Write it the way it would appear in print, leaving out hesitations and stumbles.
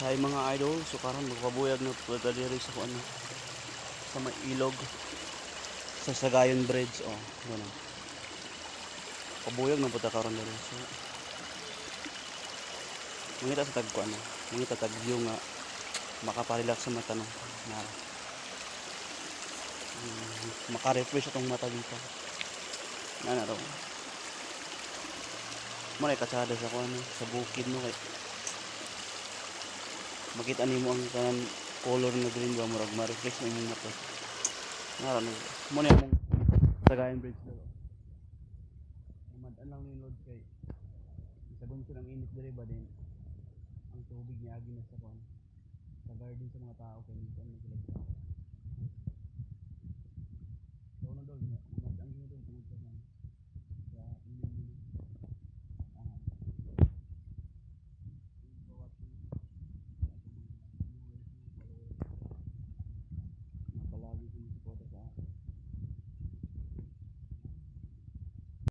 Hi mga idol, so karon magpabuyag na po diri sa ano sa may ilog sa Sagayon Bridge ganun. Pabuyag na po ta karon diri. So mangita sa tagko ano, mangita tag view nga makaparelax sa mata no. Na maka-refresh atong mata dito. Na raw. Mo na katsada sa kuan sa bukid no kay makita nimo ang tanan color na green ba murag ma-refresh na imong mata. Na raw mo na imong Sagayon Bridge daw. Madan lang ni load kay isagong silang init diri ba din ang tubig niya agi na sa kuan sa garden sa mga tao kay minsan na sila sa so na daw mga